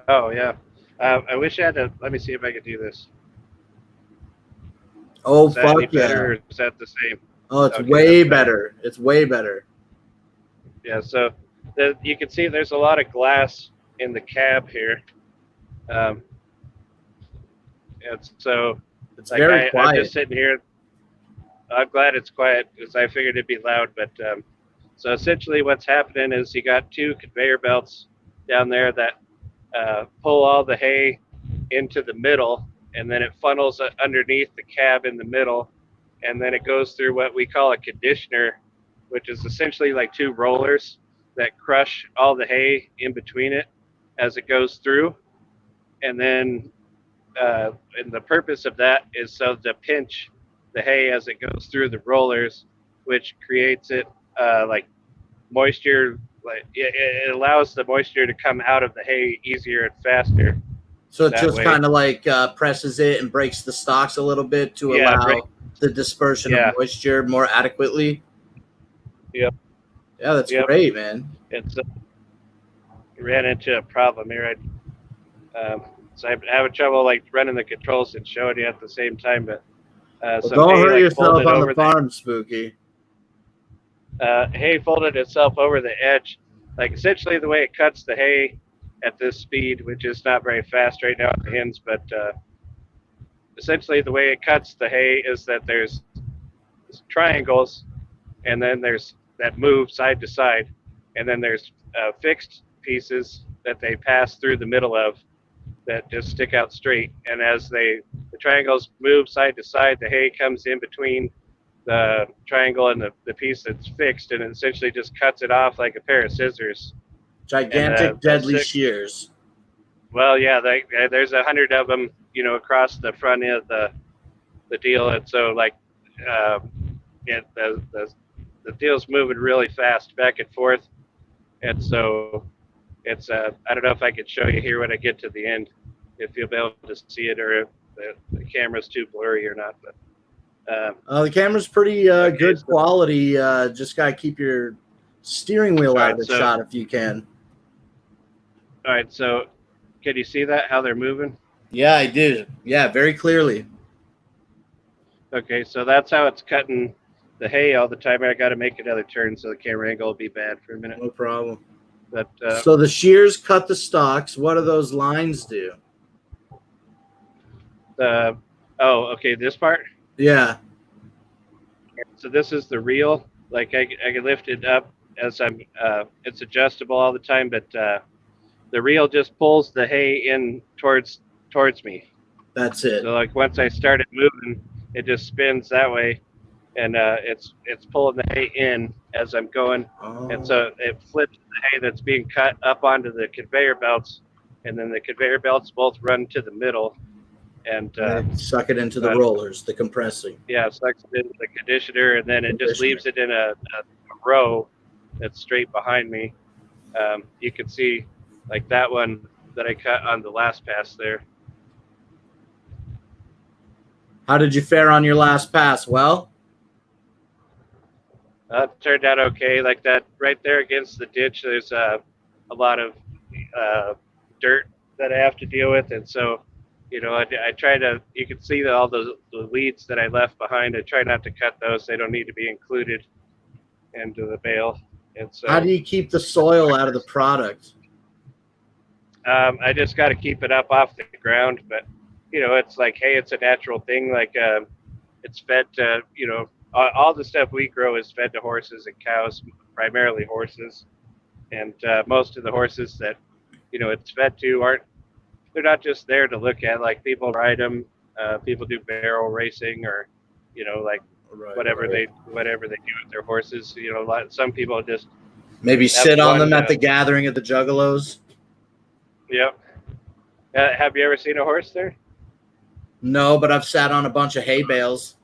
Oh yeah, I wish I had to. Let me see if I could do this. Oh, Is that any fuck yeah. better, or is that the same? Oh, it's Okay, way that's better. It's way better. Yeah, so you can see there's a lot of glass in the cab here. And so It's like very I'm quiet. just sitting here. I'm glad it's quiet because I figured it'd be loud. But so essentially what's happening is you got 2 conveyor belts down there that pull all the hay into the middle, and then it funnels underneath the cab in the middle, and then it goes through what we call a conditioner, which is essentially like 2 rollers that crush all the hay in between it as it goes through. And then and the purpose of that is so to pinch the hay as it goes through the rollers, which creates it like moisture, like it allows the moisture to come out of the hay easier and faster. So it that just way. kind of like presses it and breaks the stalks a little bit to Yeah, allow the dispersion Yeah. of moisture more adequately. Yep. Yeah, that's Yep. great, man. It's ran into a problem here. So I'm having trouble like running the controls and showing you at the same time. But Well, some don't hay, hurt like, yourself folded on over the farm, Spooky. hay folded itself over the edge. Like essentially the way it cuts the hay at this speed, which is not very fast right now at the ends, but essentially the way it cuts the hay is that there's triangles, and then there's that move side to side, and then there's fixed pieces that they pass through the middle of that just stick out straight. And as the triangles move side to side, the hay comes in between the triangle and the piece that's fixed, and it essentially just cuts it off like a pair of scissors. Gigantic, And, deadly six- shears. Well, yeah, there's 100 of them, across the front end of the deal, and so like, the deal's moving really fast back and forth, and so it's I don't know if I could show you here when I get to the end, if you'll be able to see it, or if the camera's too blurry or not. But The camera's pretty Okay, good so- quality. Just gotta keep your steering wheel out of the Alright, so- shot if you can. all right, so can you see that how they're moving? Yeah, I do. Yeah, very clearly. Okay, so that's how it's cutting the hay all the time. I got to make another turn so the camera angle will be bad for a minute. No problem. But So the shears cut the stalks. What do those lines do? okay, this part. Yeah. So this is the reel. Like I can lift it up as I'm. It's adjustable all the time, but the reel just pulls the hay in towards me. That's it. So like once I started moving, it just spins that way, and it's pulling the hay in as I'm going, Oh. and so it flips the hay that's being cut up onto the conveyor belts, and then the conveyor belts both run to the middle, and They suck it into the uh, rollers, the compressing. yeah, it sucks it into the conditioner, and then it just leaves it in a row that's straight behind me. You can see like that one that I cut on the last pass there. How did you fare on your last pass? Well, It turned out okay. Like that right there against the ditch, there's a lot of dirt that I have to deal with, and so I try to. You can see all the weeds that I left behind. I try not to cut those; they don't need to be included into the bale. And so, how do you keep the soil out of the product? I just got to keep it up off the ground, but it's like, hey, it's a natural thing. Like it's fed to all the stuff we grow is fed to horses and cows, primarily horses, and most of the horses that it's fed to not just there to look at. Like people ride them, people do barrel racing, or like whatever they do with their horses. Some people just Maybe have sit on fun. them at the gathering of the Juggalos. Yep. Have you ever seen a horse there? No, but I've sat on a bunch of hay bales.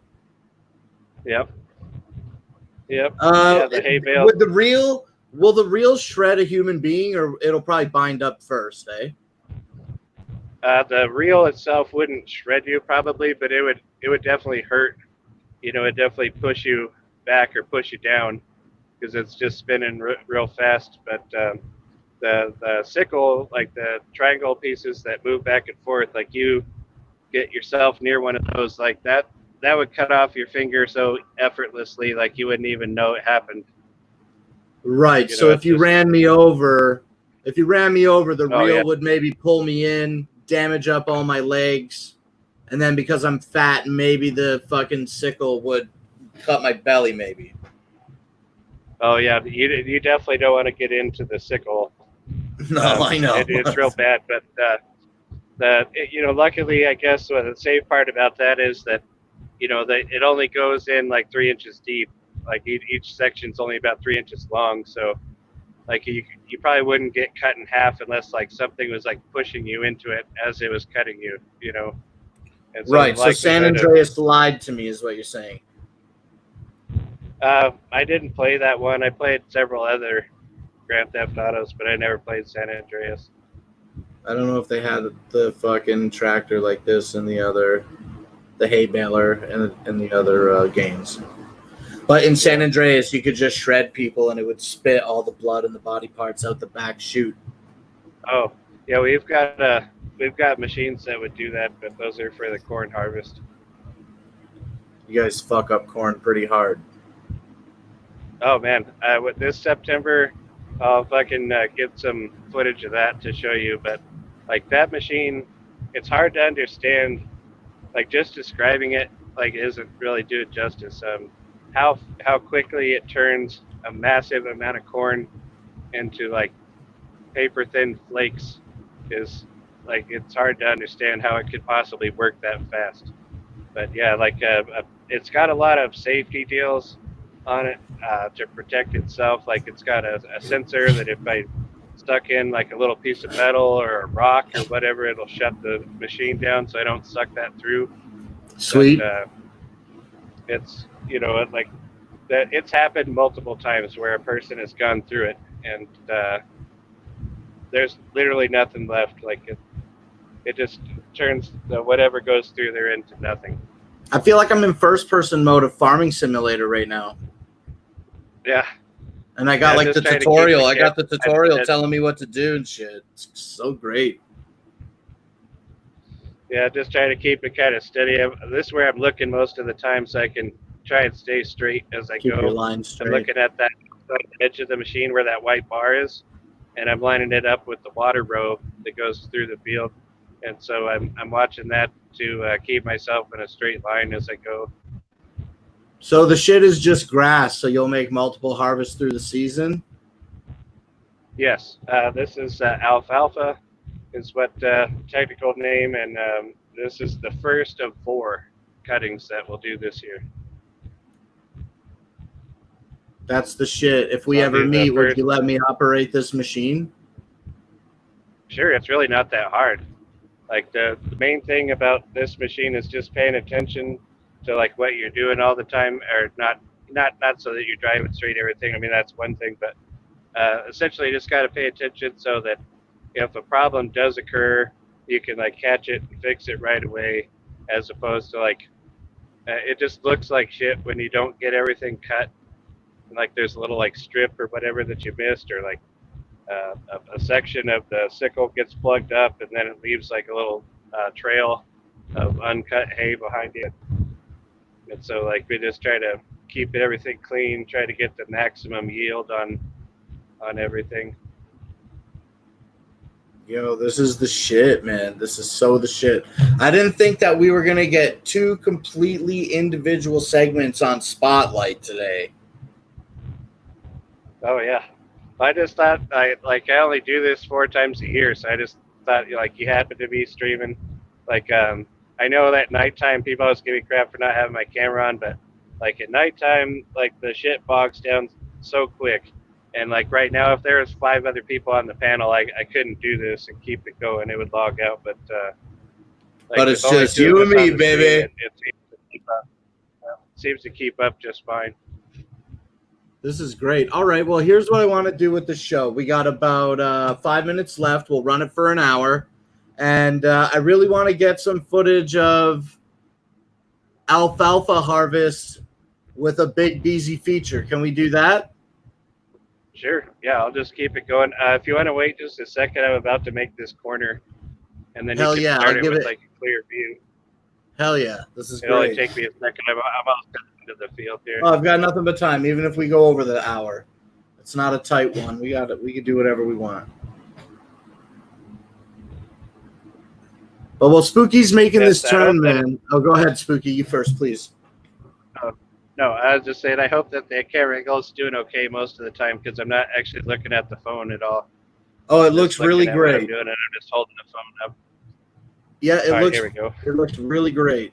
Yep. Yeah, the hay bale. Will the reel shred a human being, or it'll probably bind up first, eh? The reel itself wouldn't shred you probably, but it would definitely hurt. It definitely push you back or push you down because it's just spinning real fast. But the sickle, like the triangle pieces that move back and forth, like you get yourself near one of those, like that would cut off your finger so effortlessly, like you wouldn't even know it happened. Right. So if you ran me over, the reel would maybe pull me in, damage up all my legs, and then because I'm fat, maybe the fucking sickle would cut my belly, maybe. Oh yeah, you definitely don't want to get into the sickle. No, I know it's real bad, but luckily, I guess the safe part about that is that it only goes in like 3 inches deep. Like each section's only about 3 inches long, so like you probably wouldn't get cut in half unless like something was like pushing you into it as it was cutting you. And so right. So San Andreas lied to me, is what you're saying. I didn't play that one. I played several other Grand Theft Autos, but I never played San Andreas. I don't know if they had the fucking tractor like this in the hay baler and the other games. But in San Andreas, you could just shred people and it would spit all the blood and the body parts out the back chute. Oh, yeah, we've got machines that would do that, but those are for the corn harvest. You guys fuck up corn pretty hard. Oh man, with this September, I'll fucking get some footage of that to show you. But like that machine, it's hard to understand. Like just describing it, like isn't really do it justice. How quickly it turns a massive amount of corn into like paper thin flakes is like it's hard to understand how it could possibly work that fast. But yeah, like it's got a lot of safety deals on it to protect itself. Like it's got a sensor that if I stuck in like a little piece of metal or a rock or whatever, it'll shut the machine down so I don't suck that through. Sweet. But, it's like that. It's happened multiple times where a person has gone through it and there's literally nothing left. Like it just turns whatever goes through there into nothing. I feel like I'm in first-person mode of Farming Simulator right now. Yeah. And I got like the tutorial. I got the tutorial telling me what to do and shit. It's so great. Yeah, just trying to keep it kind of steady. This is where I'm looking most of the time so I can try and stay straight as I Keep go. your line straight. I'm looking at that edge of the machine where that white bar is, and I'm lining it up with the water row that goes through the field. And so I'm watching that to keep myself in a straight line as I go. So the shit is just grass, so you'll make multiple harvests through the season? Yes, this is Alfalfa is what technical name, and this is the first of 4 cuttings that we'll do this year. That's the shit. If we ever meet, would you let me operate this machine? Sure, it's really not that hard. Like the main thing about this machine is just paying attention to like what you're doing all the time, or not so that you're driving straight everything. I mean, that's one thing, but essentially you just got to pay attention so that if a problem does occur, you can like catch it and fix it right away, as opposed to like it just looks like shit when you don't get everything cut. And, like there's a little like strip or whatever that you missed, or like a section of the sickle gets plugged up and then it leaves like a little trail of uncut hay behind it. And so like we just try to keep everything clean, try to get the maximum yield on everything. Yo, this is the shit, man. This is so the shit. I didn't think that we were going to get 2 completely individual segments on Spotlight today. Oh yeah. I just thought I only do this 4 times a year, so I just thought like you happened to be streaming. Like I know that nighttime people always give me crap for not having my camera on, but like at nighttime, like the shit bogs down so quick. And like right now, if there was 5 other people on the panel, I couldn't do this and keep it going. It would log out. But like But with it's only just 2 you of and us on me, the stream, baby. it seems to keep up just fine. This is great. All right. Well, here's what I want to do with the show. We got about 5 minutes left. We'll run it for an hour. And I really want to get some footage of alfalfa harvest with a big Beasy feature. Can we do that? Sure. Yeah, I'll just keep it going. If you want to wait just a second, I'm about to make this corner, and then Hell you can yeah, start I'll it give with it- like a clear view. Hell yeah. This is It'll only great. take me a second. I'm almost into the field here. Oh, I've got nothing but time, even if we go over the hour. It's not a tight one. We got it. We can do whatever we want. But while Spooky's making this Yes, I hope turn, that- man. Oh, go ahead, Spooky. You first, please. No, I was just saying I hope that the camera angle's doing okay most of the time because I'm not actually looking at the phone at all. Oh, it Just looks looking really at what I'm great. doing, and I'm just holding the phone up. Yeah, it All right, looks. here we go. It looks really great.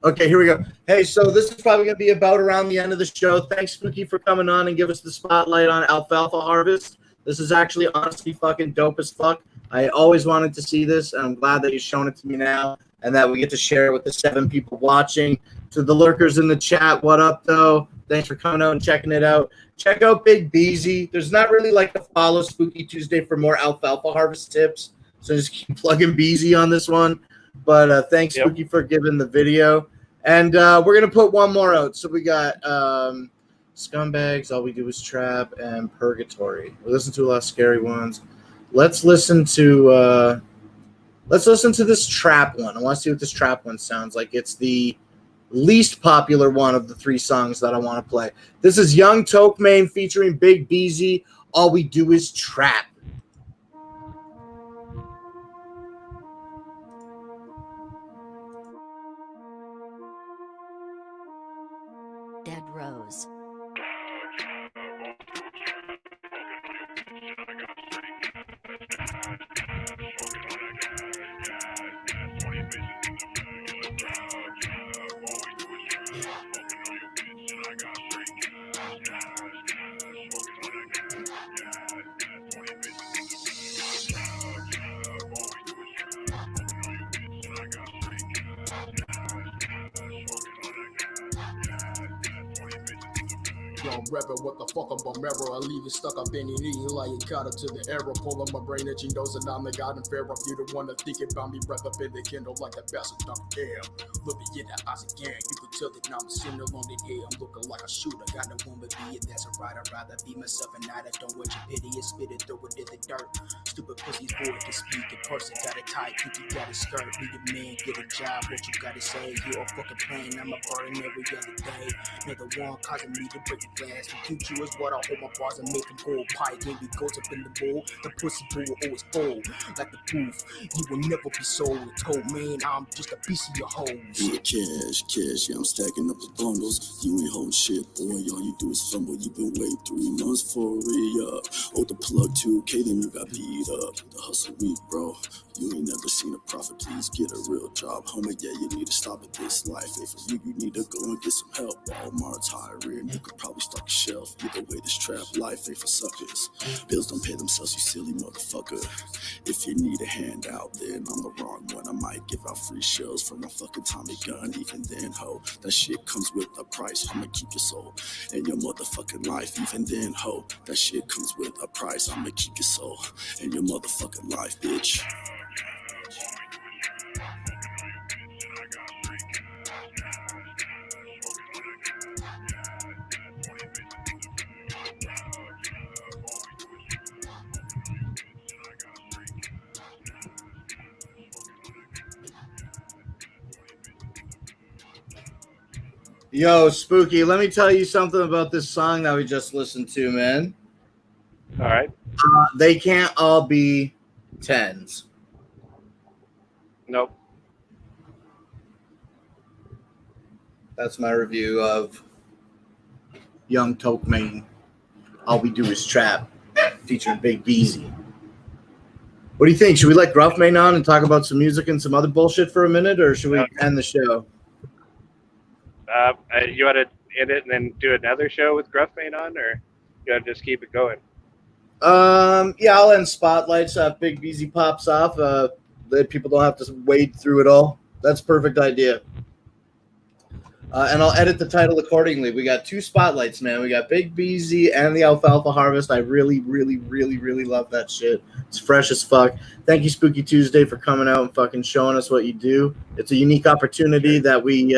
Okay, here we go. Hey, so this is probably going to be about around the end of the show. Thanks, Spooky, for coming on and give us the spotlight on alfalfa harvest. This is actually honestly fucking dope as fuck. I always wanted to see this, and I'm glad that you've shown it to me now and that we get to share it with the 7 people watching. To the lurkers in the chat, what up, though? Thanks for coming out and checking it out. Check out Big Beasy. There's not really like a follow Spooky Tuesday for more alfalfa harvest tips, so just keep plugging Beasy on this one. But thanks, Yep. Spooky, for giving the video. And we're going to put one more out. So we got Scumbags, All We Do Is Trap, and Purgatory. We listen to a lot of scary ones. Let's listen to this trap one. I want to see what this trap one sounds like. It's the least popular one of the 3 songs that I want to play. This is Young Tokemane featuring Big Beasy. All We Do Is Trap. Dead Rose. I'm rapping, what the fuck, I'm a mirror. I leave it stuck up in your knee like it caught up to the arrow. Pull up my brain that you knows that I'm the god and fair up. You the one that think about me, breath up in the kindle like the best of Dr. Damn. Look me in the eyes again. You can tell that now I'm sitting along the air. I'm looking like a shooter. Got no one but be it. That's a right. I'd rather be myself and not. I don't want your pity and spit it, throw it in the dirt. Stupid pussy's boy can speak in person. Got it tight, think you got it skirt. Be a man, get a job. What you gotta say? You're a fucking plane. I'm a burden every other day. Another one causing me to break the glass. The future is what I hold my bars and make them gold pie. Baby goes up in the bowl. The pussy bowl always full. Like the proof, you will never be sold. Told man, I'm just a piece of your hoes. Yeah, cash, yeah, I'm stacking up the bundles. You ain't holding shit, boy, all you do is fumble. You been waiting 3 months for a re-up. Oh, the plug 2K, then you got beat up. The hustle weak, bro. You ain't never seen a profit, please get a real job. Homie, yeah, you need to stop at this life. If for you, you need to go and get some help. Walmart's hiring, you could probably stock a shelf. Either way, this trap life ain't for suckers. Bills don't pay themselves, you silly motherfucker. If you need a handout, then I'm the wrong one. I might give out free shells from my fucking Tommy gun. Even then, ho, that shit comes with a price. I'ma keep your soul and your motherfucking life. Even then, ho, that shit comes with a price. I'ma keep your soul and your motherfucking life, bitch. Yo, Spooky, let me tell you something about this song that we just listened to, man. All right. They can't all be 10s. Nope. That's my review of Young Tokemane. All We Do Is Trap, featuring Big Beasy. What do you think? Should we let Gruffmane on and talk about some music and some other bullshit for a minute, or should we end the show? You want to end it and then do another show with Gruffmane on, or you want to just keep it going? Yeah, I'll end Spotlights. Big Beasy pops off. That people don't have to wade through it all. That's a perfect idea. And I'll edit the title accordingly. We got 2 spotlights, man. We got Big Beasy and the Alfalfa Harvest. I really, really, really, really love that shit. It's fresh as fuck. Thank you, Spooky Tuesday, for coming out and fucking showing us what you do. It's a unique opportunity that we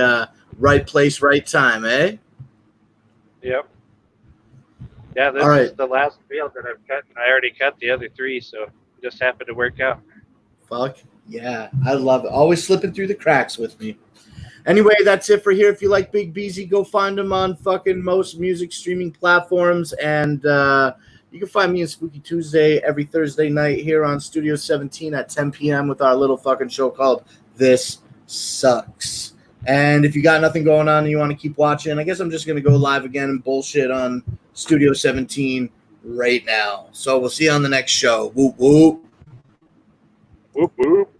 right place, right time, eh? Yep. Yeah, this is the last field that I've cut. I already cut the other 3, so it just happened to work out. Fuck yeah. I love it. Always slipping through the cracks with me. Anyway, that's it for here. If you like Big Beasy, go find him on fucking most music streaming platforms. And you can find me on Spooky Tuesday every Thursday night here on Studio 17 at 10 p.m. with our little fucking show called This Sucks. And if you got nothing going on and you want to keep watching, I guess I'm just going to go live again and bullshit on Studio 17 right now. So we'll see you on the next show. Whoop, whoop. Whoop, whoop.